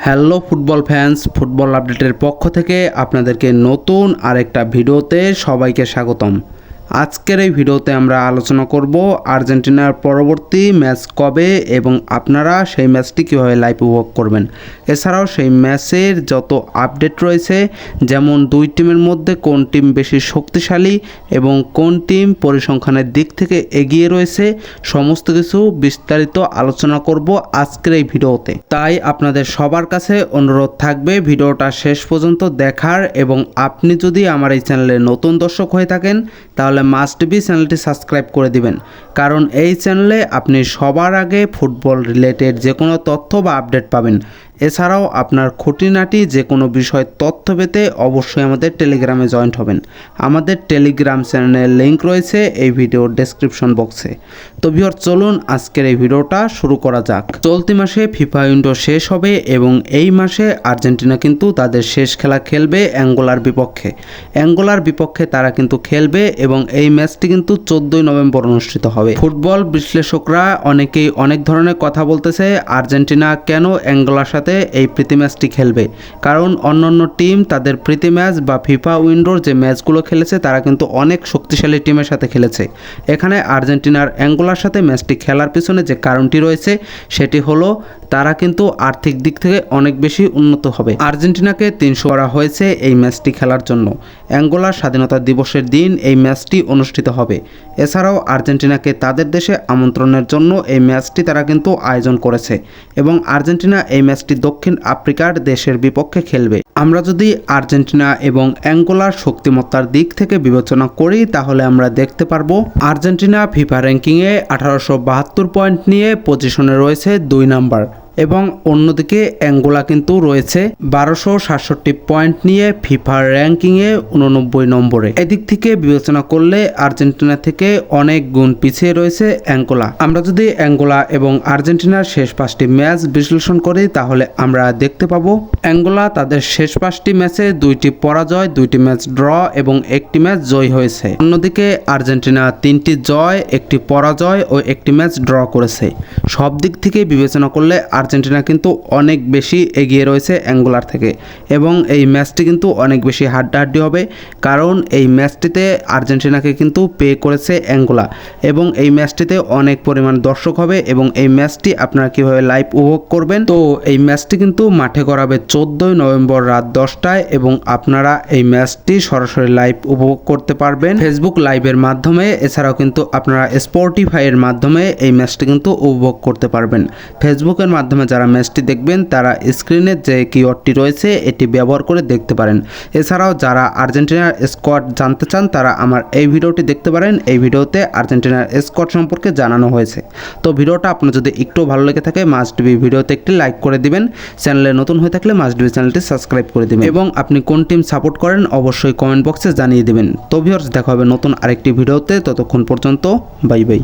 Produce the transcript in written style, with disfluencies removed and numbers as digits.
Hello football fans, football আপডেটের পক্ষ থেকে আপনাদেরকে নতুন আরেকটা ভিডিওতে সবাইকে স্বাগতম। আজকের এই ভিডিওতে আমরা আলোচনা করব আর্জেন্টিনার পরবর্তী ম্যাচ কবে এবং আপনারা সেই ম্যাচটি কীভাবে লাইভ উপভোগ করবেন। এছাড়াও সেই ম্যাচের যত আপডেট রয়েছে, যেমন দুই টিমের মধ্যে কোন টিম বেশি শক্তিশালী এবং কোন টিম পরিসংখ্যানের দিক থেকে এগিয়ে রয়েছে, সমস্ত কিছু বিস্তারিত আলোচনা করব আজকের এই ভিডিওতে। তাই আপনাদের সবার কাছে অনুরোধ থাকবে ভিডিওটা শেষ পর্যন্ত দেখার, এবং আপনি যদি আমার এই চ্যানেলে নতুন দর্শক হয়ে থাকেন তাহলে মাস্ট বি চ্যানেলটি সাবস্ক্রাইব করে দিবেন, কারণ এই চ্যানেলে আপনি সবার আগে ফুটবল রিলেটেড যে কোনো তথ্য বা আপডেট পাবেন। এছাড়াও আপনার খুঁটিনাটি যে কোনো বিষয় তথ্য পেতে অবশ্যই আমাদের টেলিগ্রামে জয়েন্ট হবেন। আমাদের টেলিগ্রাম চ্যানেলের লিঙ্ক রয়েছে এই ভিডিওর ডেসক্রিপশন বক্সে। তো ভিউয়ার, চলুন আজকের এই ভিডিওটা শুরু করা যাক। চলতি মাসে ফিফা উইন্ডো শেষ হবে এবং এই মাসে আর্জেন্টিনা কিন্তু তাদের শেষ খেলা খেলবে অ্যাঙ্গোলার বিপক্ষে। অ্যাঙ্গোলার বিপক্ষে তারা কিন্তু খেলবে এবং এই ম্যাচটি কিন্তু 14ই নভেম্বর অনুষ্ঠিত হবে। ফুটবল বিশ্লেষকরা অনেকেই অনেক ধরনের কথা বলতেছে আর্জেন্টিনা কেন অ্যাঙ্গোলার সাথে এই প্রীতি ম্যাচটি খেলবে, কারণ অন্যান্য টিম তাদের প্রীতি ম্যাচ বা ফিফা উইন্ডোর যে ম্যাচগুলো খেলেছে তারা কিন্তু অনেক শক্তিশালী টিমের সাথে খেলেছে। এখানে আর্জেন্টিনার অ্যাঙ্গোলার সাথে ম্যাচটি খেলার পিছনে যে কারণটি রয়েছে সেটি হলো তারা কিন্তু আর্থিক দিক থেকে অনেক বেশি উন্নত হবে। আর্জেন্টিনাকে 300 করা হয়েছে এই ম্যাচটি খেলার জন্য। অ্যাঙ্গোলার স্বাধীনতা দিবসের দিন এই ম্যাচটি অনুষ্ঠিত হবে। এছাড়াও আর্জেন্টিনাকে তাদের দেশে আমন্ত্রণের জন্য এই ম্যাচটি তারা কিন্তু আয়োজন করেছে এবং আর্জেন্টিনা এই ম্যাচটি দক্ষিণ আফ্রিকার দেশের বিপক্ষে খেলবে। আমরা যদি আর্জেন্টিনা এবং অ্যাঙ্গোলার শক্তিমত্তার দিক থেকে বিবেচনা করি তাহলে আমরা দেখতে পারবো আর্জেন্টিনা ফিফা র্যাঙ্কিংয়ে 1872 পয়েন্ট নিয়ে পজিশনে রয়েছে 2 নাম্বার, এবং অন্যদিকে অ্যাঙ্গোলা কিন্তু রয়েছে 1267 পয়েন্ট নিয়ে ফিফা র্যাঙ্কিংয়ে 89 নম্বরে। এদিক থেকে বিবেচনা করলে আর্জেন্টিনা থেকে অনেক গুণ পিছিয়ে রয়েছে অ্যাঙ্গোলা। আমরা যদি অ্যাঙ্গোলা এবং আর্জেন্টিনার শেষ 5টি ম্যাচ বিশ্লেষণ করি তাহলে আমরা দেখতে পাবো অ্যাঙ্গোলা তাদের শেষ 5টি ম্যাচে 2টি পরাজয়, 2টি ম্যাচ ড্র এবং 1টি ম্যাচ জয় হয়েছে। অন্যদিকে আর্জেন্টিনা 3টি জয়, 1টি পরাজয় ও 1টি ম্যাচ ড্র করেছে। সব দিক থেকে বিবেচনা করলে আর্জেন্টিনা কিন্তু অনেক বেশি এগিয়ে রয়েছে অ্যাঙ্গোলার থেকে, এবং এই ম্যাচটি কিন্তু অনেক বেশি হাড্ডাহাড্ডি হবে, কারণ এই ম্যাচটিতে আর্জেন্টিনাকে কিন্তু পে করেছে অ্যাঙ্গোলা, এবং এই ম্যাচটিতে অনেক পরিমাণ দর্শক হবে এবং এই ম্যাচটি আপনারা কীভাবে লাইভ উপভোগ করবেন। তো এই ম্যাচটি কিন্তু মাঠে করাবে 14ই নভেম্বর রাত 10টায়, এবং আপনারা এই ম্যাচটি সরাসরি লাইভ উপভোগ করতে পারবেন ফেসবুক লাইভের মাধ্যমে। এছাড়াও কিন্তু আপনারা স্পটিফাইয়ের মাধ্যমে এই ম্যাচটি কিন্তু উপভোগ করতে পারবেন। ফেসবুকের মাধ্যমে যারা ম্যাচটি দেখবেন তারা স্ক্রিনে যে কিওয়ার্ডটি রয়েছে এটি ব্যবহার করে দেখতে পারেন। এছাড়াও যারা আর্জেন্টিনার স্কোয়াড জানতে চান তারা আমার এই ভিডিওটি দেখতে পারেন। এই ভিডিওতে আর্জেন্টিনার স্কোয়াড সম্পর্কে জানানো হয়েছে। তো ভিডিওটা আপনার যদি একটু ভালো লেগে থাকে মাস্ট বি ভিডিওতে একটি লাইক করে দিবেন। চ্যানেলে নতুন হয়ে থাকলে মাস্ট বি চ্যানেলটি সাবস্ক্রাইব করে দিবেন, এবং আপনি কোন টিম সাপোর্ট করেন অবশ্যই কমেন্ট বক্সে জানিয়ে দিবেন। তো ভিউয়ার্স, দেখা হবে নতুন আরেকটি ভিডিওতে। ততক্ষণ পর্যন্ত বাই বাই।